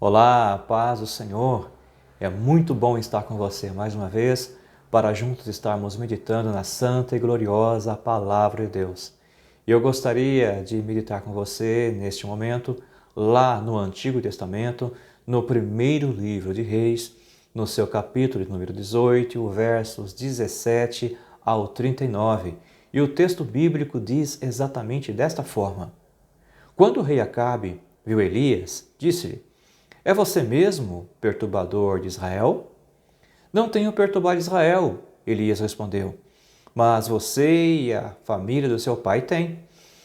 Olá, paz do Senhor. É muito bom estar com você mais uma vez para juntos estarmos meditando na santa e gloriosa Palavra de Deus. E eu gostaria de meditar com você neste momento lá no Antigo Testamento, no primeiro livro de Reis, no seu capítulo número 18, versos 17 ao 39. E o texto bíblico diz exatamente desta forma: Quando o rei Acabe viu Elias, disse-lhe: É você mesmo, perturbador de Israel? Não tenho perturbado Israel, Elias respondeu, mas você e a família do seu pai têm.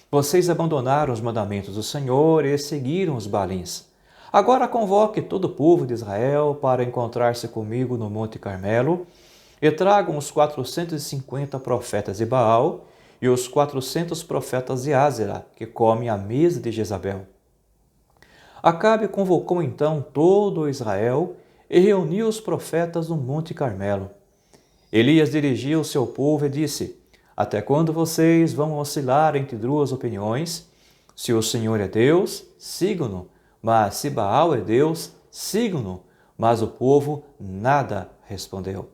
Vocês abandonaram os mandamentos do Senhor e seguiram os Baalins. Agora convoque todo o povo de Israel para encontrar-se comigo no Monte Carmelo e tragam os 450 profetas de Baal e os 400 profetas de Ázera, que comem à mesa de Jezabel. Acabe convocou então todo o Israel e reuniu os profetas no Monte Carmelo. Elias dirigiu o seu povo e disse: Até quando vocês vão oscilar entre duas opiniões? Se o Senhor é Deus, sigam-no, mas se Baal é Deus, sigam-no. Mas o povo nada respondeu.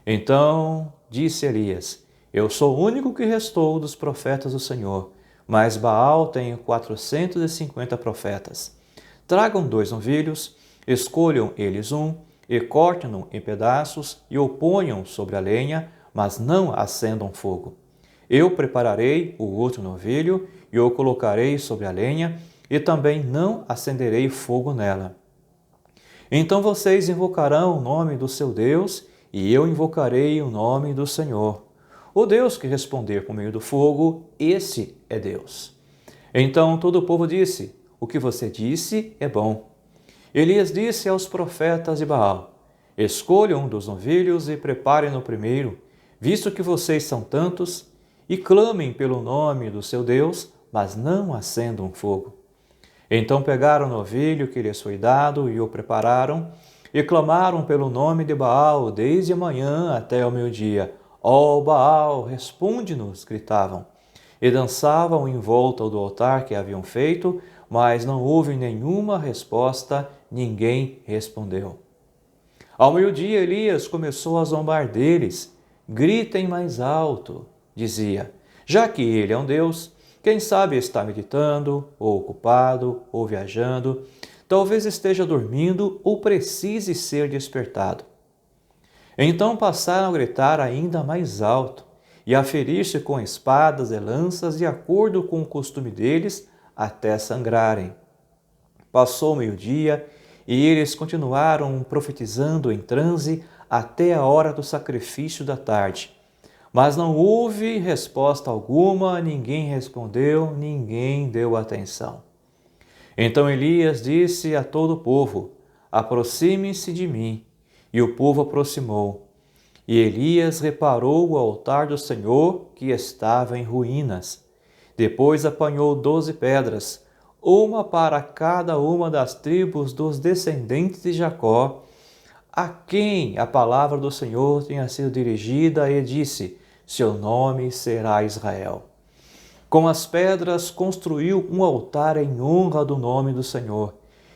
Então disse Elias: Eu sou o único que restou dos profetas do Senhor, mas Baal tem 450 profetas. Tragam 2 novilhos, escolham eles um, e cortem-no em pedaços e o ponham sobre a lenha, mas não acendam fogo. Eu prepararei o outro novilho e o colocarei sobre a lenha, e também não acenderei fogo nela. Então vocês invocarão o nome do seu Deus, e eu invocarei o nome do Senhor. O Deus que responder por meio do fogo, esse é Deus. Então todo o povo disse: O que você disse é bom. Elias disse aos profetas de Baal: Escolham um dos novilhos e preparem-no primeiro, visto que vocês são tantos, e clamem pelo nome do seu Deus, mas não acendam fogo. Então pegaram o novilho que lhes foi dado e o prepararam, e clamaram pelo nome de Baal desde a manhã até o meio-dia. Ó Baal, responde-nos, gritavam. E dançavam em volta do altar que haviam feito, mas não houve nenhuma resposta, ninguém respondeu. Ao meio-dia, Elias começou a zombar deles. Gritem mais alto, dizia, já que ele é um Deus. Quem sabe está meditando, ou ocupado, ou viajando, talvez esteja dormindo ou precise ser despertado. Então passaram a gritar ainda mais alto e a ferir-se com espadas e lanças de acordo com o costume deles até sangrarem. Passou o meio-dia e eles continuaram profetizando em transe até a hora do sacrifício da tarde. Mas não houve resposta alguma, ninguém respondeu, ninguém deu atenção. Então Elias disse a todo o povo: Aproxime-se de mim. E o povo aproximou. E Elias reparou o altar do Senhor que estava em ruínas. Depois apanhou 12 pedras, uma para cada uma das tribos dos descendentes de Jacó, a quem a palavra do Senhor tinha sido dirigida, e disse: Seu nome será Israel. Com as pedras construiu um altar em honra do nome do Senhor,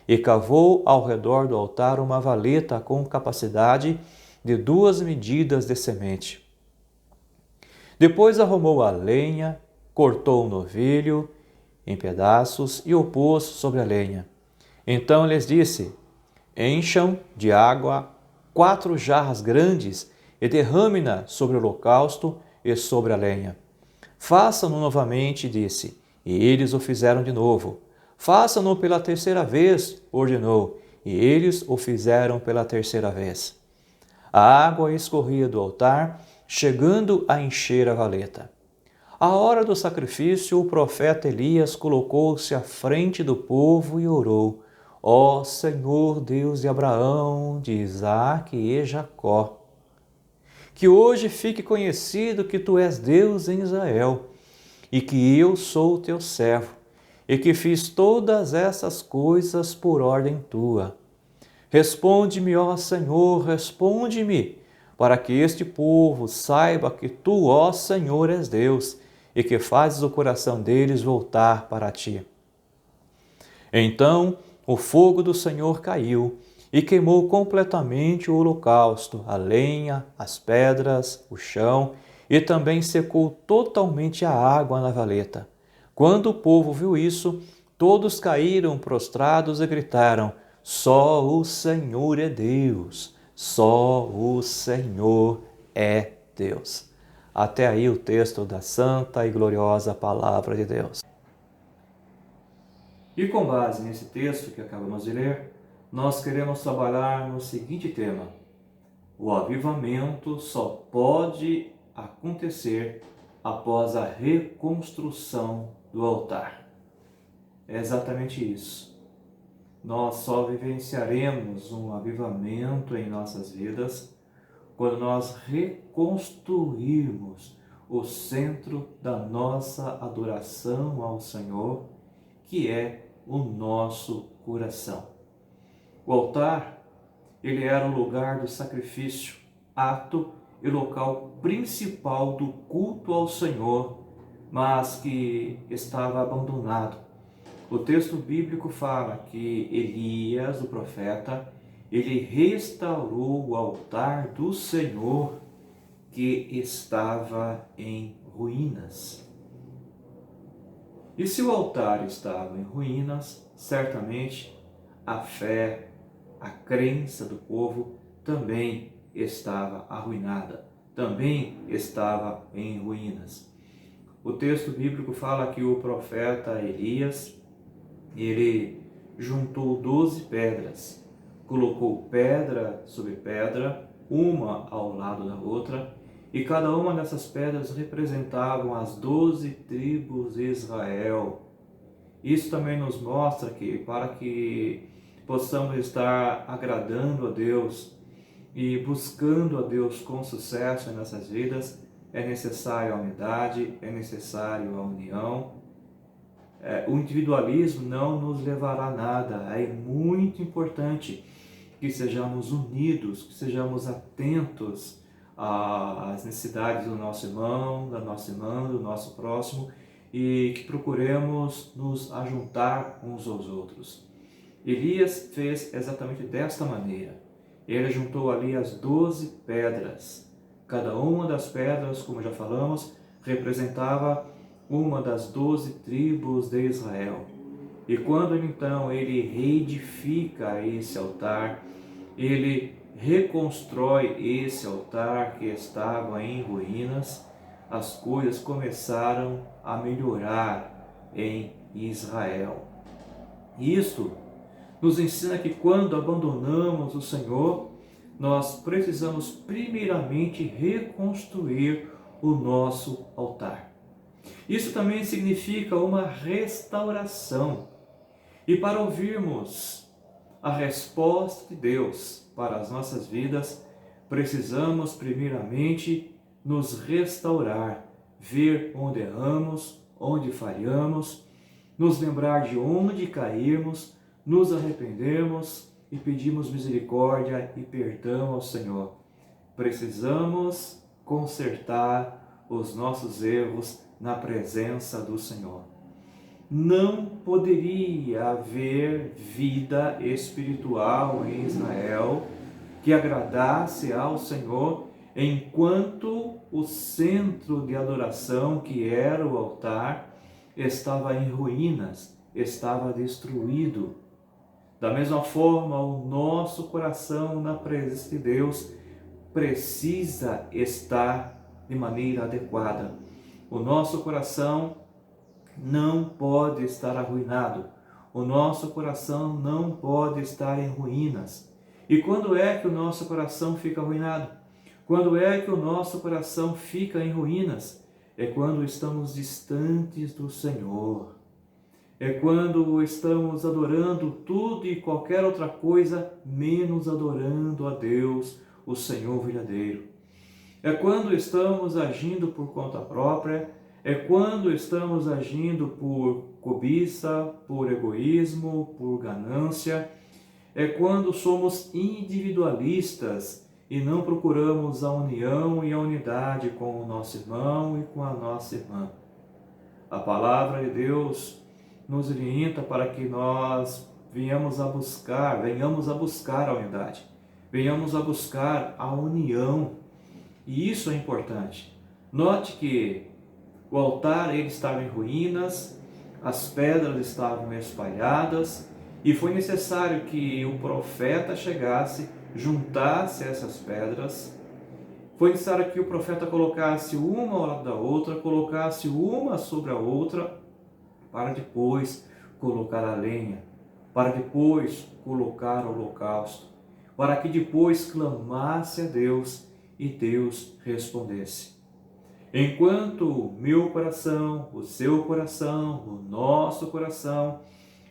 e cavou ao redor do altar uma valeta com capacidade de 2 medidas de semente. Depois arrumou a lenha, cortou o novilho em pedaços e o pôs sobre a lenha. Então lhes disse: Encham de água 4 jarras grandes e derrame-na sobre o holocausto e sobre a lenha. Façam-no novamente, disse, e eles o fizeram de novo. Façam-no pela 3ª vez, ordenou, e eles o fizeram pela 3ª vez. A água escorria do altar, chegando a encher a valeta. À hora do sacrifício, o profeta Elias colocou-se à frente do povo e orou: Ó Senhor Deus de Abraão, de Isaque e Jacó, que hoje fique conhecido que tu és Deus em Israel, e que eu sou teu servo, e que fiz todas essas coisas por ordem tua. Responde-me, ó Senhor, responde-me, para que este povo saiba que tu, ó Senhor, és Deus, e que fazes o coração deles voltar para ti. Então O fogo do Senhor caiu e queimou completamente o holocausto, a lenha, as pedras, o chão, e também secou totalmente a água na valeta. Quando o povo viu isso, todos caíram prostrados e gritaram: Só o Senhor é Deus, só o Senhor é Deus. Até aí o texto da santa e gloriosa palavra de Deus. E com base nesse texto que acabamos de ler, nós queremos trabalhar no seguinte tema: o avivamento só pode acontecer após a reconstrução do altar. É exatamente isso. Nós só vivenciaremos um avivamento em nossas vidas quando nós reconstruirmos o centro da nossa adoração ao Senhor, que é o nosso coração. O altar, ele era o lugar do sacrifício, ato e local principal do culto ao Senhor, mas que estava abandonado. O texto bíblico fala que Elias, o profeta, ele restaurou o altar do Senhor que estava em ruínas. E se o altar estava em ruínas, certamente a fé, a crença do povo também estava arruinada, também estava em ruínas. O texto bíblico fala que o profeta Elias, ele juntou 12 pedras, colocou pedra sobre pedra, uma ao lado da outra, e cada uma dessas pedras representavam as 12 tribos de Israel. Isso também nos mostra que para que possamos estar agradando a Deus e buscando a Deus com sucesso em nossas vidas, é necessário a unidade, é necessário a união. O individualismo não nos levará a nada. É muito importante que sejamos unidos, que sejamos atentos às necessidades do nosso irmão, da nossa irmã, do nosso próximo, e que procuremos nos ajuntar uns aos outros. Elias fez exatamente desta maneira. Ele juntou ali as 12 pedras. Cada uma das pedras, como já falamos, representava uma das 12 tribos de Israel. E quando então ele reedifica esse altar, ele reconstrói esse altar que estava em ruínas, as coisas começaram a melhorar em Israel. Isto nos ensina que quando abandonamos o Senhor, nós precisamos primeiramente reconstruir o nosso altar. Isso também significa uma restauração. E para ouvirmos a resposta de Deus para as nossas vidas, precisamos primeiramente nos restaurar, ver onde erramos, onde falhamos, nos lembrar de onde caímos, nos arrependermos e pedimos misericórdia e perdão ao Senhor. Precisamos consertar os nossos erros na presença do Senhor. Não poderia haver vida espiritual em Israel que agradasse ao Senhor enquanto o centro de adoração, que era o altar, estava em ruínas, estava destruído. Da mesma forma, o nosso coração na presença de Deus precisa estar de maneira adequada. O nosso coração não pode estar arruinado. O nosso coração não pode estar em ruínas. E quando é que o nosso coração fica arruinado? Quando é que o nosso coração fica em ruínas? É quando estamos distantes do Senhor. É quando estamos adorando tudo e qualquer outra coisa, menos adorando a Deus, o Senhor verdadeiro. É quando estamos agindo por conta própria, é quando estamos agindo por cobiça, por egoísmo, por ganância, é quando somos individualistas e não procuramos a união e a unidade com o nosso irmão e com a nossa irmã. A palavra de Deus nos orienta para que nós venhamos a buscar a unidade, venhamos a buscar a união. E isso é importante. Note que o altar ele estava em ruínas, as pedras estavam espalhadas, e foi necessário que o profeta chegasse, juntasse essas pedras. Foi necessário que o profeta colocasse uma ao lado da outra, colocasse uma sobre a outra, para depois colocar a lenha, para depois colocar o holocausto, para que depois clamasse a Deus e Deus respondesse. Enquanto o meu coração, o seu coração, o nosso coração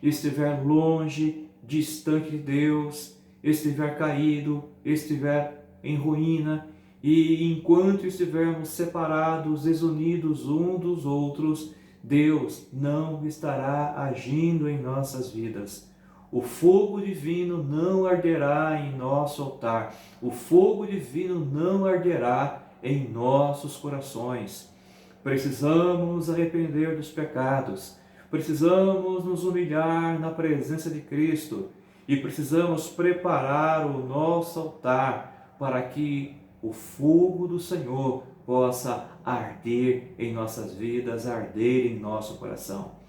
estiver longe, distante de Deus, estiver caído, estiver em ruína, e enquanto estivermos separados, desunidos um dos outros, Deus não estará agindo em nossas vidas. O fogo divino não arderá em nosso altar. O fogo divino não arderá em nossos corações. Precisamos nos arrepender dos pecados. Precisamos nos humilhar na presença de Cristo. E precisamos preparar o nosso altar para que o fogo do Senhor possa arder em nossas vidas, arder em nosso coração.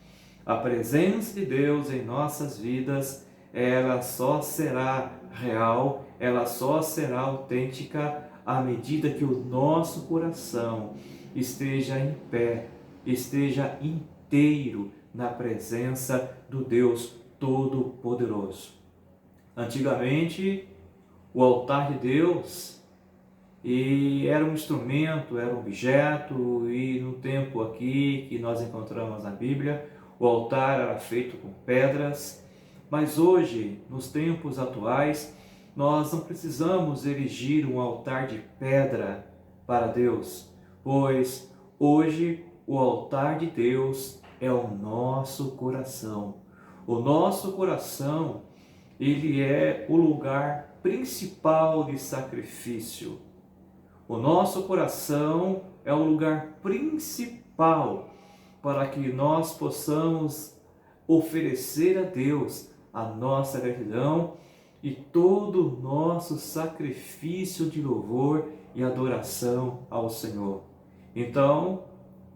A presença de Deus em nossas vidas, ela só será real, ela só será autêntica à medida que o nosso coração esteja em pé, esteja inteiro na presença do Deus Todo-Poderoso. Antigamente, o altar de Deus era um instrumento, era um objeto, e no tempo aqui que nós encontramos na Bíblia, o altar era feito com pedras, mas hoje, nos tempos atuais, nós não precisamos erigir um altar de pedra para Deus, pois hoje o altar de Deus é o nosso coração. O nosso coração, ele é o lugar principal de sacrifício. O nosso coração é o lugar principal para que nós possamos oferecer a Deus a nossa gratidão e todo o nosso sacrifício de louvor e adoração ao Senhor. Então,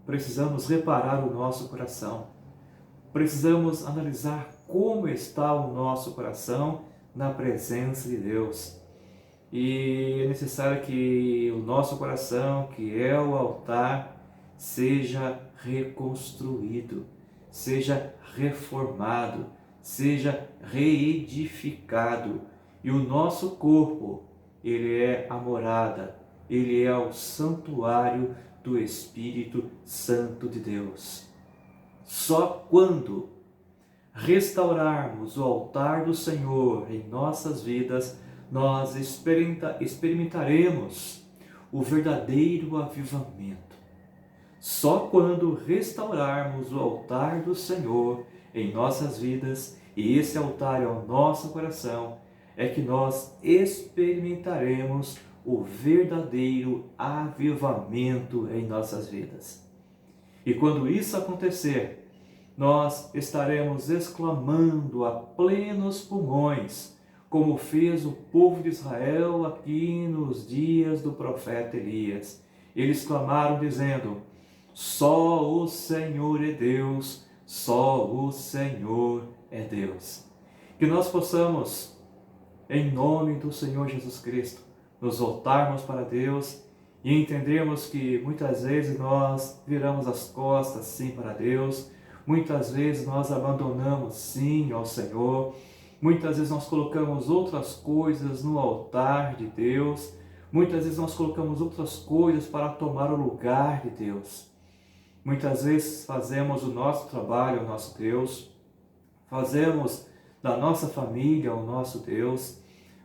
precisamos reparar o nosso coração. Precisamos analisar como está o nosso coração na presença de Deus. E é necessário que o nosso coração, que é o altar, seja reconstruído, seja reformado, seja reedificado. E o nosso corpo, ele é a morada, ele é o santuário do Espírito Santo de Deus. Só quando restaurarmos o altar do Senhor em nossas vidas, nós experimentaremos o verdadeiro avivamento. Só quando restaurarmos o altar do Senhor em nossas vidas, e esse altar é o nosso coração, é que nós experimentaremos o verdadeiro avivamento em nossas vidas. E quando isso acontecer, nós estaremos exclamando a plenos pulmões, como fez o povo de Israel aqui nos dias do profeta Elias. Eles clamaram dizendo: só o Senhor é Deus, só o Senhor é Deus. Que nós possamos, em nome do Senhor Jesus Cristo, nos voltarmos para Deus e entendermos que muitas vezes nós viramos as costas sim para Deus, muitas vezes nós abandonamos sim ao Senhor, muitas vezes nós colocamos outras coisas no altar de Deus, muitas vezes nós colocamos outras coisas para tomar o lugar de Deus. Muitas vezes fazemos o nosso trabalho ao nosso Deus, fazemos da nossa família ao nosso Deus,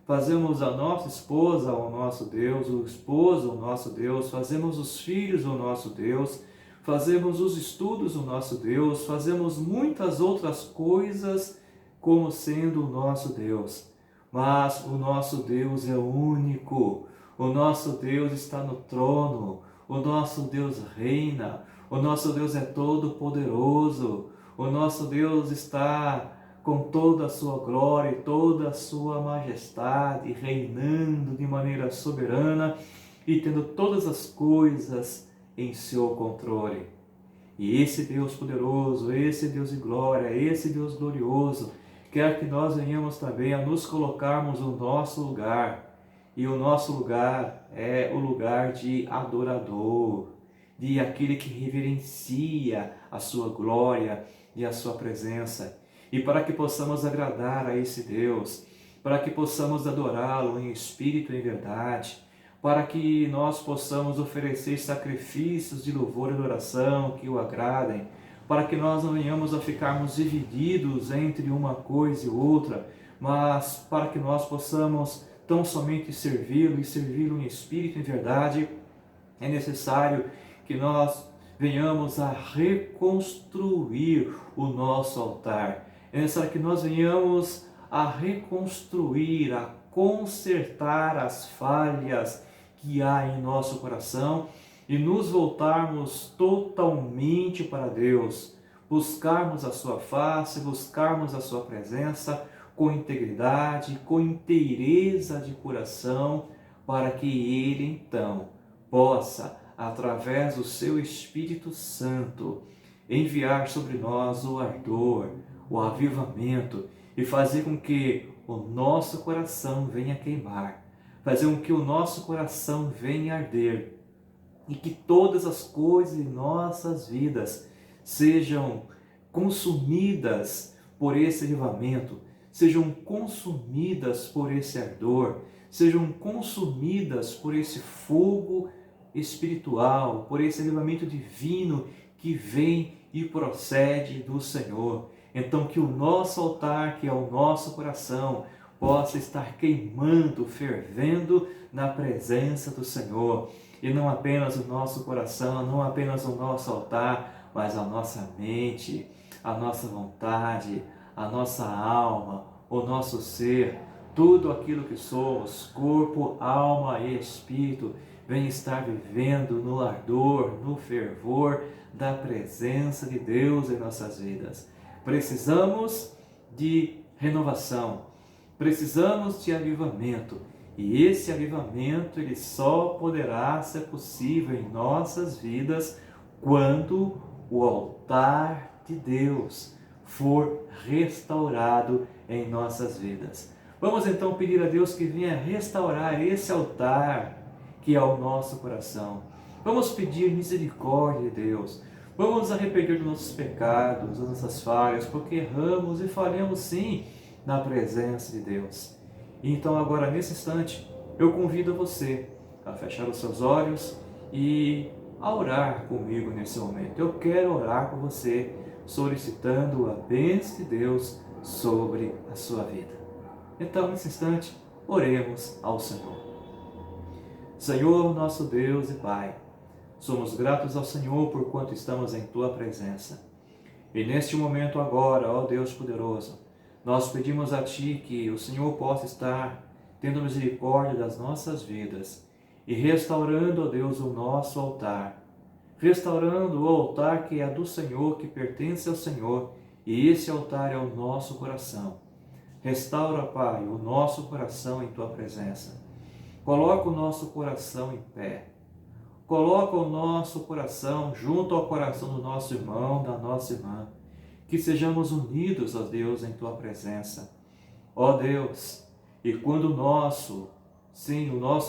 fazemos a nossa esposa ao nosso Deus, o esposo ao nosso Deus, fazemos os filhos ao nosso Deus, fazemos os estudos ao nosso Deus, fazemos muitas outras coisas como sendo o nosso Deus. Mas o nosso Deus é único, o nosso Deus está no trono, o nosso Deus reina, o nosso Deus é todo poderoso, o nosso Deus está com toda a sua glória e toda a sua majestade, reinando de maneira soberana e tendo todas as coisas em seu controle. E esse Deus poderoso, esse Deus de glória, esse Deus glorioso, quer que nós venhamos também a nos colocarmos no nosso lugar. E o nosso lugar é o lugar de adorador, de aquele que reverencia a sua glória e a sua presença. E para que possamos agradar a esse Deus, para que possamos adorá-lo em espírito e em verdade, para que nós possamos oferecer sacrifícios de louvor e adoração que o agradem, para que nós não venhamos a ficarmos divididos entre uma coisa e outra, mas para que nós possamos tão somente servi-lo e servi-lo em espírito e em verdade, é necessário que nós venhamos a reconstruir o nosso altar. É necessário que nós venhamos a reconstruir, a consertar as falhas que há em nosso coração e nos voltarmos totalmente para Deus, buscarmos a sua face, buscarmos a sua presença com integridade, com inteireza de coração, para que Ele então possa, através do seu Espírito Santo, enviar sobre nós o ardor, o avivamento e fazer com que o nosso coração venha queimar, fazer com que o nosso coração venha arder e que todas as coisas em nossas vidas sejam consumidas por esse avivamento, sejam consumidas por esse ardor, sejam consumidas por esse fogo espiritual, por esse avivamento divino que vem e procede do Senhor. Então que o nosso altar, que é o nosso coração, possa estar queimando, fervendo na presença do Senhor. E não apenas o nosso coração, não apenas o nosso altar, mas a nossa mente, a nossa vontade, a nossa alma, o nosso ser, tudo aquilo que somos, corpo, alma e espírito, vem estar vivendo no ardor, no fervor da presença de Deus em nossas vidas. Precisamos de renovação, precisamos de avivamento, e esse avivamento ele só poderá ser possível em nossas vidas quando o altar de Deus for restaurado em nossas vidas. Vamos então pedir a Deus que venha restaurar esse altar que é o nosso coração. Vamos pedir misericórdia de Deus. Vamos nos arrepender dos nossos pecados, das nossas falhas, porque erramos e falhamos sim na presença de Deus. Então agora nesse instante eu convido você a fechar os seus olhos e a orar comigo nesse momento. Eu quero orar com você, solicitando a bênção de Deus sobre a sua vida. Então nesse instante oremos ao Senhor. Senhor, nosso Deus e Pai, somos gratos ao Senhor por quanto estamos em Tua presença. E neste momento agora, ó Deus poderoso, nós pedimos a Ti que o Senhor possa estar tendo misericórdia das nossas vidas e restaurando, ó Deus, o nosso altar. Restaurando o altar que é do Senhor, que pertence ao Senhor, e esse altar é o nosso coração. Restaura, Pai, o nosso coração em Tua presença. Coloca o nosso coração em pé. Coloca o nosso coração junto ao coração do nosso irmão, da nossa irmã. Que sejamos unidos, ó Deus, em Tua presença. Ó Deus, e quando o nosso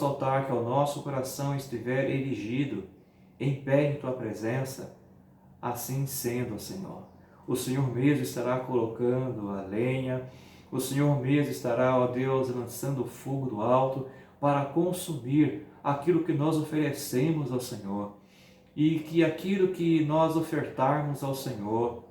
altar, que é o nosso coração, estiver erigido, em pé em Tua presença, assim sendo, ó Senhor, o Senhor mesmo estará colocando a lenha, o Senhor mesmo estará, ó Deus, lançando o fogo do alto para consumir aquilo que nós oferecemos ao Senhor. E que aquilo que nós ofertarmos ao Senhor,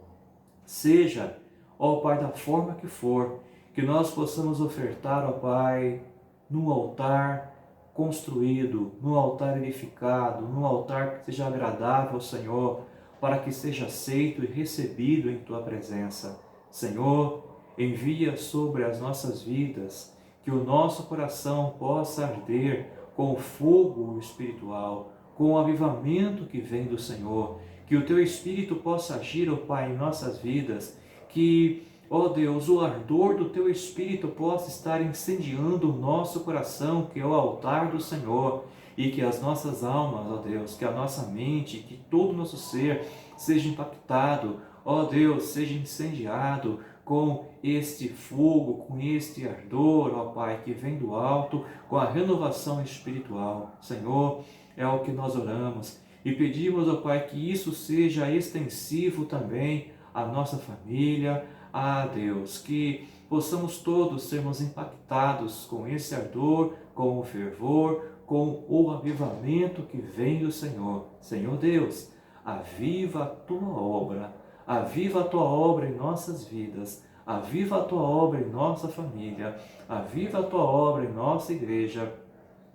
seja, ó Pai, da forma que for, que nós possamos ofertar, ó Pai, num altar construído, num altar edificado, num altar que seja agradável ao Senhor, para que seja aceito e recebido em Tua presença. Senhor, envia sobre as nossas vidas, que o nosso coração possa arder com o fogo espiritual, com o avivamento que vem do Senhor, que o Teu Espírito possa agir, ó Pai, em nossas vidas, que Ó Deus, o ardor do Teu Espírito possa estar incendiando o nosso coração, que é o altar do Senhor, e que as nossas almas, ó Deus, que a nossa mente, que todo o nosso ser seja impactado, ó Deus, seja incendiado com este fogo, com este ardor, ó Pai, que vem do alto, com a renovação espiritual. Senhor, é o que nós oramos e pedimos, ó Pai, que isso seja extensivo também à nossa família, a Deus, que possamos todos sermos impactados com esse ardor, com o fervor, com o avivamento que vem do Senhor. Senhor Deus, aviva a Tua obra, aviva a Tua obra em nossas vidas, aviva a Tua obra em nossa família, aviva a Tua obra em nossa igreja,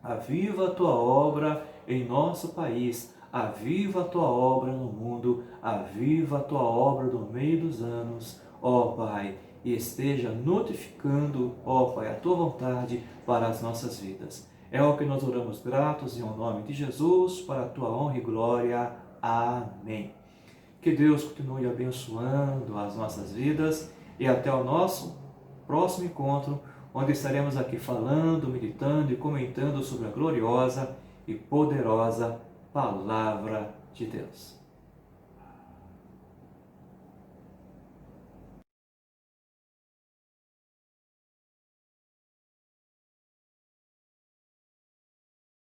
aviva a Tua obra em nosso país, aviva a Tua obra no mundo, aviva a Tua obra no meio dos anos, ó Pai, e esteja notificando, ó Pai, a Tua vontade para as nossas vidas. É o que nós oramos gratos em nome de Jesus, para a Tua honra e glória. Amém. Que Deus continue abençoando as nossas vidas e até o nosso próximo encontro, onde estaremos aqui falando, meditando e comentando sobre a gloriosa e poderosa Palavra de Deus.